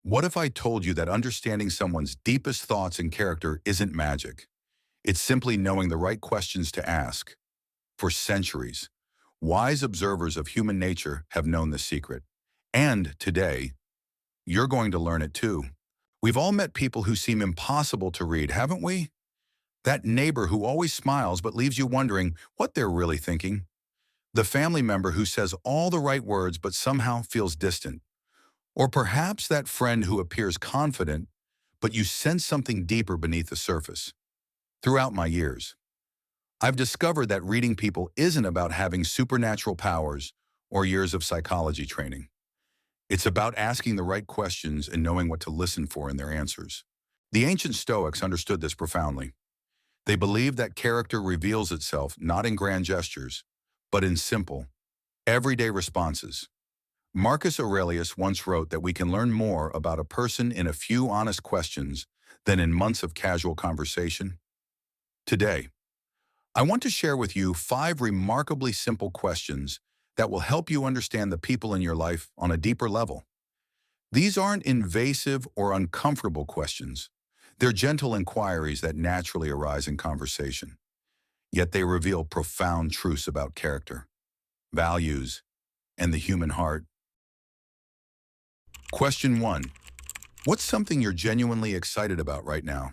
What if I told you that understanding someone's deepest thoughts and character isn't magic? It's simply knowing the right questions to ask. For centuries, wise observers of human nature have known the secret. And today, you're going to learn it too. We've all met people who seem impossible to read, haven't we? That neighbor who always smiles but leaves you wondering what they're really thinking. The family member who says all the right words but somehow feels distant. Or perhaps that friend who appears confident, but you sense something deeper beneath the surface. Throughout my years, I've discovered that reading people isn't about having supernatural powers or years of psychology training. It's about asking the right questions and knowing what to listen for in their answers. The ancient Stoics understood this profoundly. They believed that character reveals itself not in grand gestures, but in simple, everyday responses. Marcus Aurelius once wrote that we can learn more about a person in a few honest questions than in months of casual conversation. Today, I want to share with you 5 remarkably simple questions that will help you understand the people in your life on a deeper level. These aren't invasive or uncomfortable questions. They're gentle inquiries that naturally arise in conversation. Yet they reveal profound truths about character, values, and the human heart. Question 1. What's something you're genuinely excited about right now?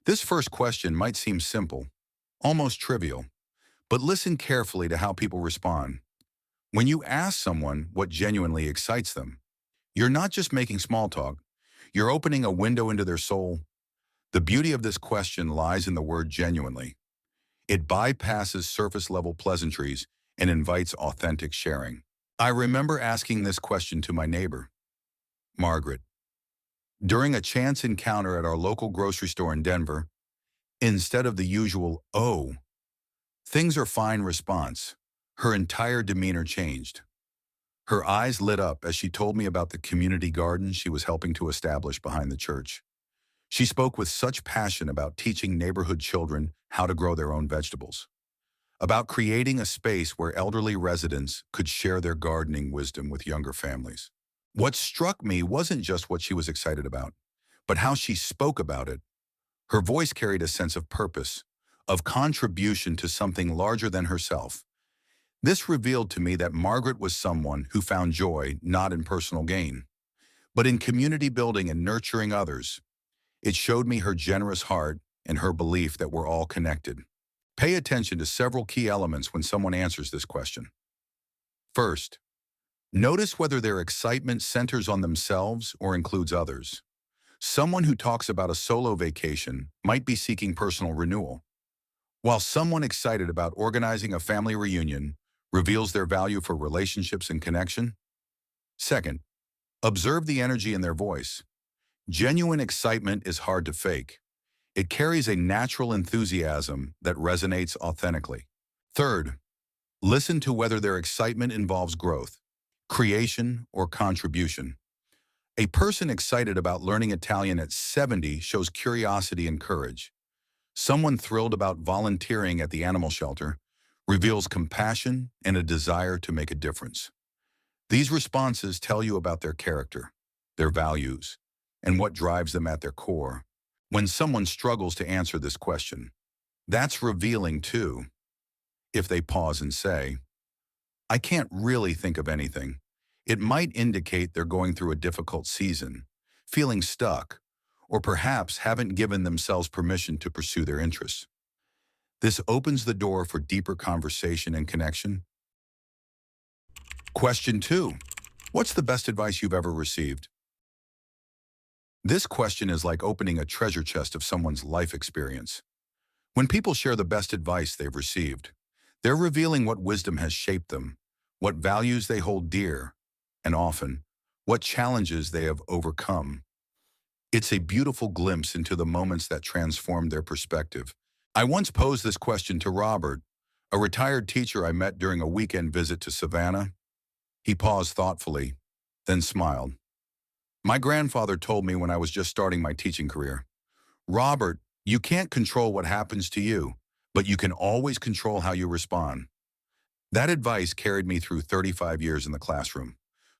This first question might seem simple, almost trivial, but listen carefully to how people respond. When you ask someone what genuinely excites them, you're not just making small talk, you're opening a window into their soul. The beauty of this question lies in the word genuinely. It bypasses surface-level pleasantries and invites authentic sharing. I remember asking this question to my neighbor, Margaret, during a chance encounter at our local grocery store in Denver. Instead of the usual, "Oh, things are fine" response, her entire demeanor changed. Her eyes lit up as she told me about the community garden she was helping to establish behind the church. She spoke with such passion about teaching neighborhood children how to grow their own vegetables, about creating a space where elderly residents could share their gardening wisdom with younger families. What struck me wasn't just what she was excited about, but how she spoke about it. Her voice carried a sense of purpose, of contribution to something larger than herself. This revealed to me that Margaret was someone who found joy not in personal gain, but in community building and nurturing others. It showed me her generous heart and her belief that we're all connected. Pay attention to several key elements when someone answers this question. First, notice whether their excitement centers on themselves or includes others. Someone who talks about a solo vacation might be seeking personal renewal, while someone excited about organizing a family reunion reveals their value for relationships and connection. Second, observe the energy in their voice. Genuine excitement is hard to fake. It carries a natural enthusiasm that resonates authentically. Third, listen to whether their excitement involves growth, creation, or contribution. A person excited about learning Italian at 70 shows curiosity and courage. Someone thrilled about volunteering at the animal shelter reveals compassion and a desire to make a difference. These responses tell you about their character, their values, and what drives them at their core. When someone struggles to answer this question, that's revealing too. If they pause and say, "I can't really think of anything," it might indicate they're going through a difficult season, feeling stuck, or perhaps haven't given themselves permission to pursue their interests. This opens the door for deeper conversation and connection. Question 2. What's the best advice you've ever received? This question is like opening a treasure chest of someone's life experience. When people share the best advice they've received, they're revealing what wisdom has shaped them, what values they hold dear, and often, what challenges they have overcome. It's a beautiful glimpse into the moments that transformed their perspective. I once posed this question to Robert, a retired teacher I met during a weekend visit to Savannah. He paused thoughtfully, then smiled. "My grandfather told me when I was just starting my teaching career, 'Robert, you can't control what happens to you, but you can always control how you respond.'" That advice carried me through 35 years in the classroom,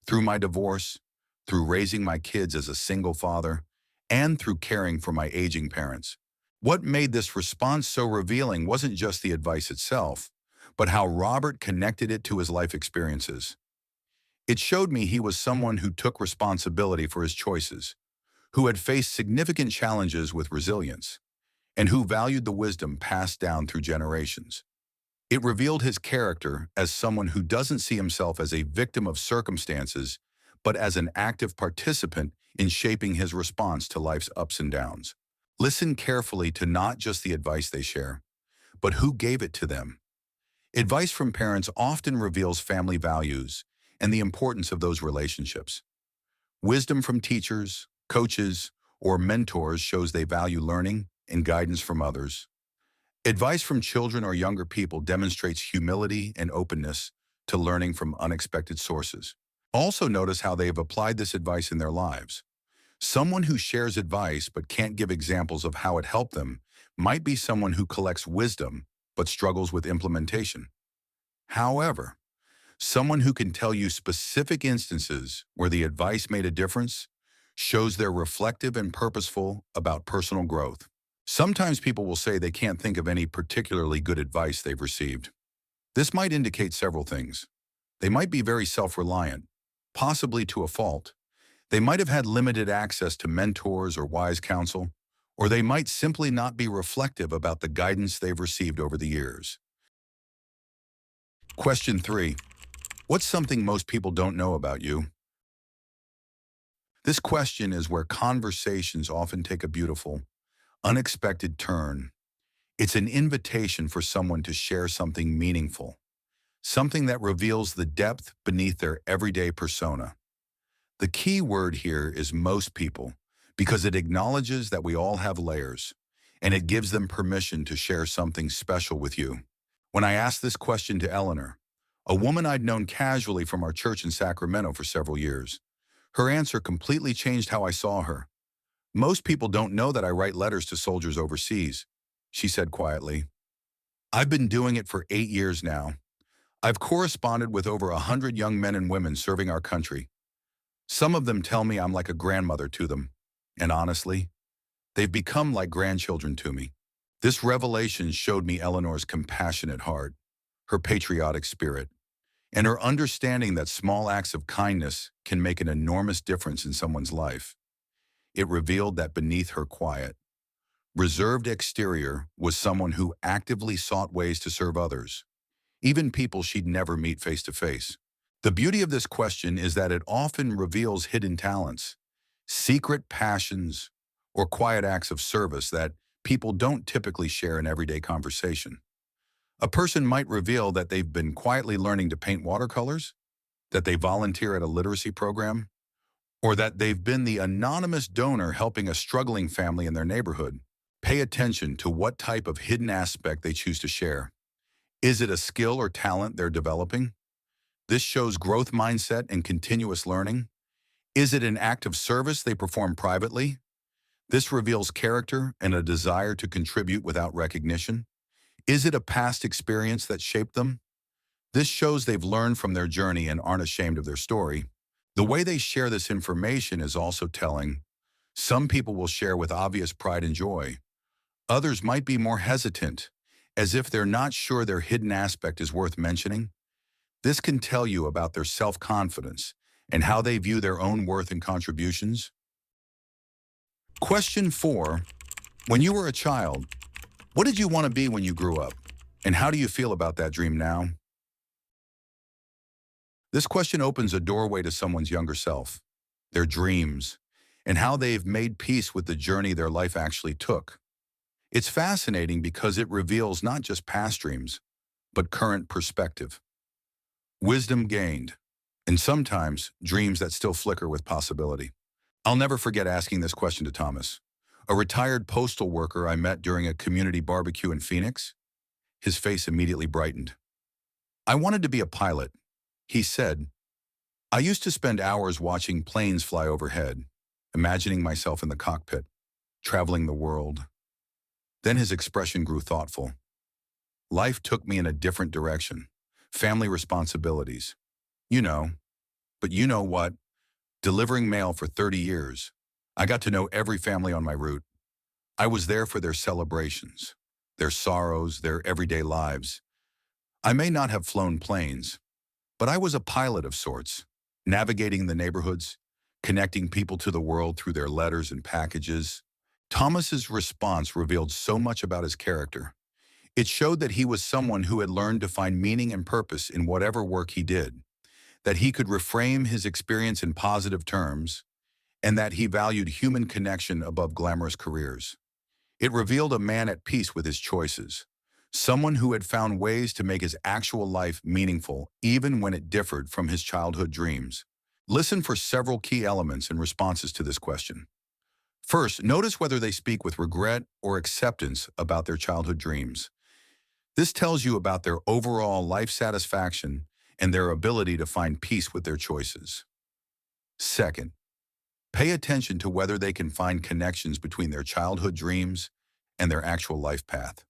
through my divorce, through raising my kids as a single father, and through caring for my aging parents. What made this response so revealing wasn't just the advice itself, but how Robert connected it to his life experiences. It showed me he was someone who took responsibility for his choices, who had faced significant challenges with resilience, and who valued the wisdom passed down through generations. It revealed his character as someone who doesn't see himself as a victim of circumstances, but as an active participant in shaping his response to life's ups and downs. Listen carefully to not just the advice they share, but who gave it to them. Advice from parents often reveals family values and the importance of those relationships. Wisdom from teachers, coaches, or mentors shows they value learning and guidance from others. Advice from children or younger people demonstrates humility and openness to learning from unexpected sources. Also notice how they have applied this advice in their lives. Someone who shares advice but can't give examples of how it helped them might be someone who collects wisdom but struggles with implementation. However, someone who can tell you specific instances where the advice made a difference shows they're reflective and purposeful about personal growth. Sometimes people will say they can't think of any particularly good advice they've received. This might indicate several things. They might be very self-reliant, possibly to a fault. They might have had limited access to mentors or wise counsel, or they might simply not be reflective about the guidance they've received over the years. Question 3. What's something most people don't know about you? This question is where conversations often take a beautiful, unexpected turn. It's an invitation for someone to share something meaningful, something that reveals the depth beneath their everyday persona. The key word here is most people, because it acknowledges that we all have layers, and it gives them permission to share something special with you. When I asked this question to Eleanor, a woman I'd known casually from our church in Sacramento for several years, her answer completely changed how I saw her. Most people don't know that I write letters to soldiers overseas, she said quietly. I've been doing it for 8 years now. I've corresponded with over 100 young men and women serving our country. Some of them tell me I'm like a grandmother to them, and honestly, they've become like grandchildren to me. This revelation showed me Eleanor's compassionate heart, her patriotic spirit, and her understanding that small acts of kindness can make an enormous difference in someone's life. It revealed that beneath her quiet, reserved exterior was someone who actively sought ways to serve others, even people she'd never meet face to face. The beauty of this question is that it often reveals hidden talents, secret passions, or quiet acts of service that people don't typically share in everyday conversation. A person might reveal that they've been quietly learning to paint watercolors, that they volunteer at a literacy program, or that they've been the anonymous donor helping a struggling family in their neighborhood. Pay attention to what type of hidden aspect they choose to share. Is it a skill or talent they're developing? This shows growth mindset and continuous learning. Is it an act of service they perform privately? This reveals character and a desire to contribute without recognition. Is it a past experience that shaped them? This shows they've learned from their journey and aren't ashamed of their story. The way they share this information is also telling. Some people will share with obvious pride and joy. Others might be more hesitant, as if they're not sure their hidden aspect is worth mentioning. This can tell you about their self-confidence and how they view their own worth and contributions. Question 4. When you were a child, what did you want to be when you grew up? And how do you feel about that dream now? This question opens a doorway to someone's younger self, their dreams, and how they've made peace with the journey their life actually took. It's fascinating because it reveals not just past dreams, but current perspective. Wisdom gained, and sometimes dreams that still flicker with possibility. I'll never forget asking this question to Thomas, a retired postal worker I met during a community barbecue in Phoenix. His face immediately brightened. I wanted to be a pilot, he said. I used to spend hours watching planes fly overhead, imagining myself in the cockpit, traveling the world. Then his expression grew thoughtful. Life took me in a different direction. Family responsibilities. You know, but you know what? delivering mail for 30 years. I got to know every family on my route. I was there for their celebrations, their sorrows, their everyday lives. I may not have flown planes, but I was a pilot of sorts, navigating the neighborhoods, connecting people to the world through their letters and packages. Thomas's response revealed so much about his character. It showed that he was someone who had learned to find meaning and purpose in whatever work he did, that he could reframe his experience in positive terms, and that he valued human connection above glamorous careers. It revealed a man at peace with his choices, someone who had found ways to make his actual life meaningful even when it differed from his childhood dreams. Listen for several key elements and responses to this question. First, notice whether they speak with regret or acceptance about their childhood dreams. This tells you about their overall life satisfaction and their ability to find peace with their choices. Second, pay attention to whether they can find connections between their childhood dreams and their actual life path.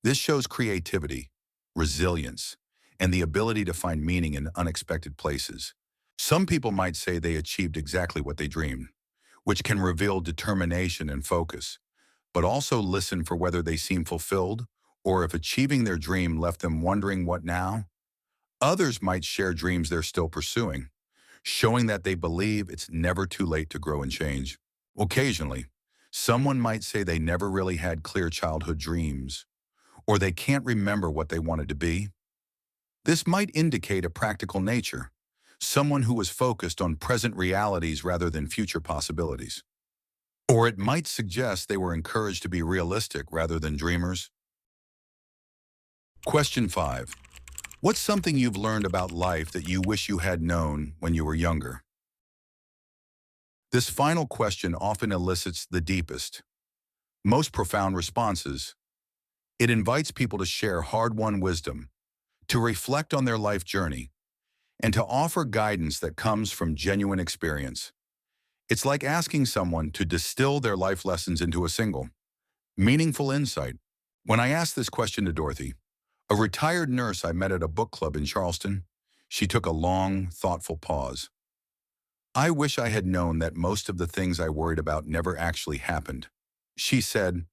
This shows creativity, resilience, and the ability to find meaning in unexpected places. Some people might say they achieved exactly what they dreamed, which can reveal determination and focus, but also listen for whether they seem fulfilled or if achieving their dream left them wondering what now. Others might share dreams they're still pursuing, showing that they believe it's never too late to grow and change. Occasionally, someone might say they never really had clear childhood dreams, or they can't remember what they wanted to be. This might indicate a practical nature, someone who was focused on present realities rather than future possibilities. Or it might suggest they were encouraged to be realistic rather than dreamers. Question 5. What's something you've learned about life that you wish you had known when you were younger? This final question often elicits the deepest, most profound responses. It invites people to share hard-won wisdom, to reflect on their life journey, and to offer guidance that comes from genuine experience. It's like asking someone to distill their life lessons into a single, meaningful insight. When I asked this question to Dorothy, a retired nurse I met at a book club in Charleston, she took a long, thoughtful pause. I wish I had known that most of the things I worried about never actually happened. She said,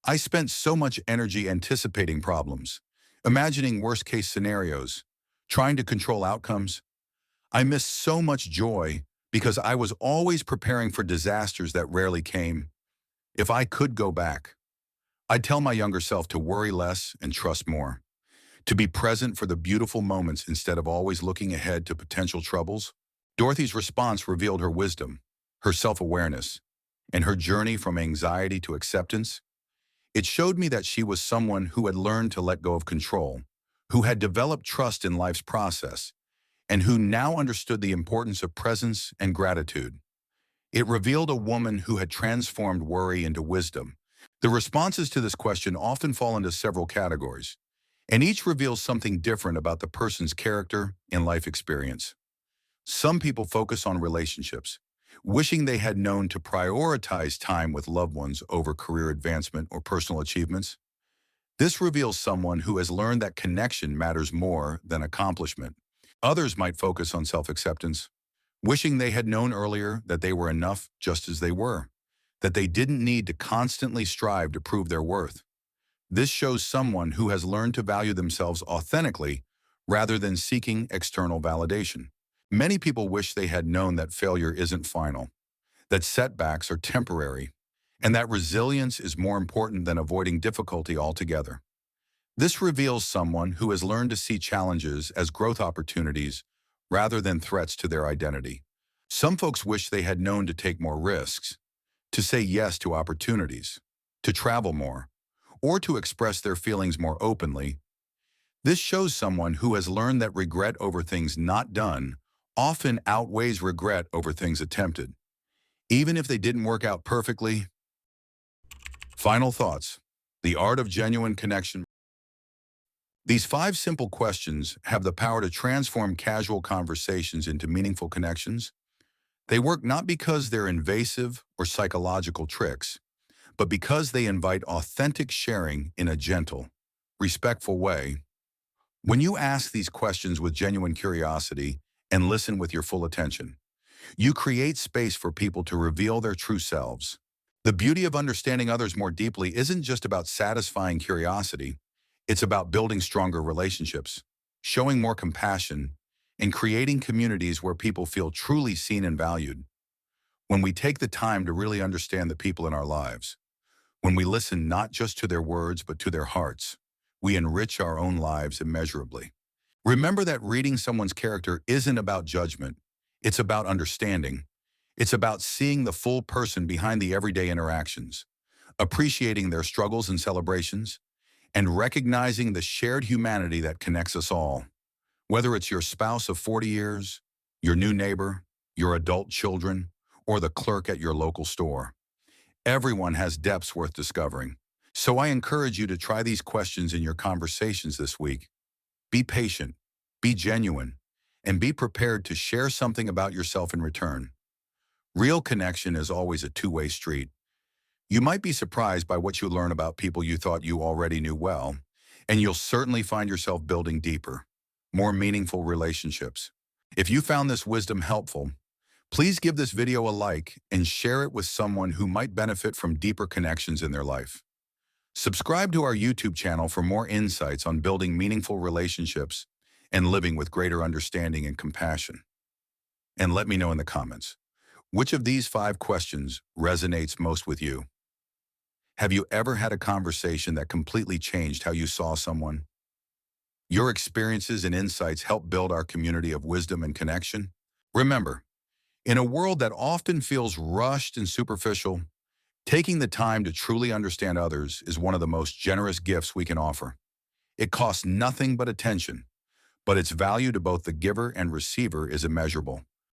I spent so much energy anticipating problems, imagining worst-case scenarios, trying to control outcomes. I missed so much joy because I was always preparing for disasters that rarely came. If I could go back, I'd tell my younger self to worry less and trust more, to be present for the beautiful moments instead of always looking ahead to potential troubles. Dorothy's response revealed her wisdom, her self-awareness, and her journey from anxiety to acceptance. It showed me that she was someone who had learned to let go of control, who had developed trust in life's process, and who now understood the importance of presence and gratitude. It revealed a woman who had transformed worry into wisdom. The responses to this question often fall into several categories, and each reveals something different about the person's character and life experience. Some people focus on relationships, wishing they had known to prioritize time with loved ones over career advancement or personal achievements. This reveals someone who has learned that connection matters more than accomplishment. Others might focus on self-acceptance, wishing they had known earlier that they were enough just as they were, that they didn't need to constantly strive to prove their worth. This shows someone who has learned to value themselves authentically rather than seeking external validation. Many people wish they had known that failure isn't final, that setbacks are temporary, and that resilience is more important than avoiding difficulty altogether. This reveals someone who has learned to see challenges as growth opportunities rather than threats to their identity. Some folks wish they had known to take more risks, to say yes to opportunities, to travel more, or to express their feelings more openly. This shows someone who has learned that regret over things not done often outweighs regret over things attempted, even if they didn't work out perfectly. Final thoughts. The art of genuine connection. These 5 simple questions have the power to transform casual conversations into meaningful connections. They work not because they're invasive or psychological tricks, but because they invite authentic sharing in a gentle, respectful way. When you ask these questions with genuine curiosity and listen with your full attention, You create space for people to reveal their true selves. The beauty of understanding others more deeply isn't just about satisfying curiosity. It's about building stronger relationships, showing more compassion, and creating communities where people feel truly seen and valued. When we take the time to really understand the people in our lives, when we listen not just to their words but to their hearts, we enrich our own lives immeasurably. Remember that reading someone's character isn't about judgment. It's about understanding. It's about seeing the full person behind the everyday interactions, appreciating their struggles and celebrations, and recognizing the shared humanity that connects us all. Whether it's your spouse of 40 years, your new neighbor, your adult children, or the clerk at your local store, everyone has depths worth discovering. So I encourage you to try these questions in your conversations this week. Be patient, be genuine, and be prepared to share something about yourself in return. Real connection is always a two-way street. You might be surprised by what you learn about people you thought you already knew well, and you'll certainly find yourself building deeper, more meaningful relationships. If you found this wisdom helpful, please give this video a like and share it with someone who might benefit from deeper connections in their life. Subscribe to our YouTube channel for more insights on building meaningful relationships and living with greater understanding and compassion. And let me know in the comments, which of these 5 questions resonates most with you? Have you ever had a conversation that completely changed how you saw someone? Your experiences and insights help build our community of wisdom and connection. Remember, in a world that often feels rushed and superficial, taking the time to truly understand others is one of the most generous gifts we can offer. It costs nothing but attention, but its value to both the giver and receiver is immeasurable.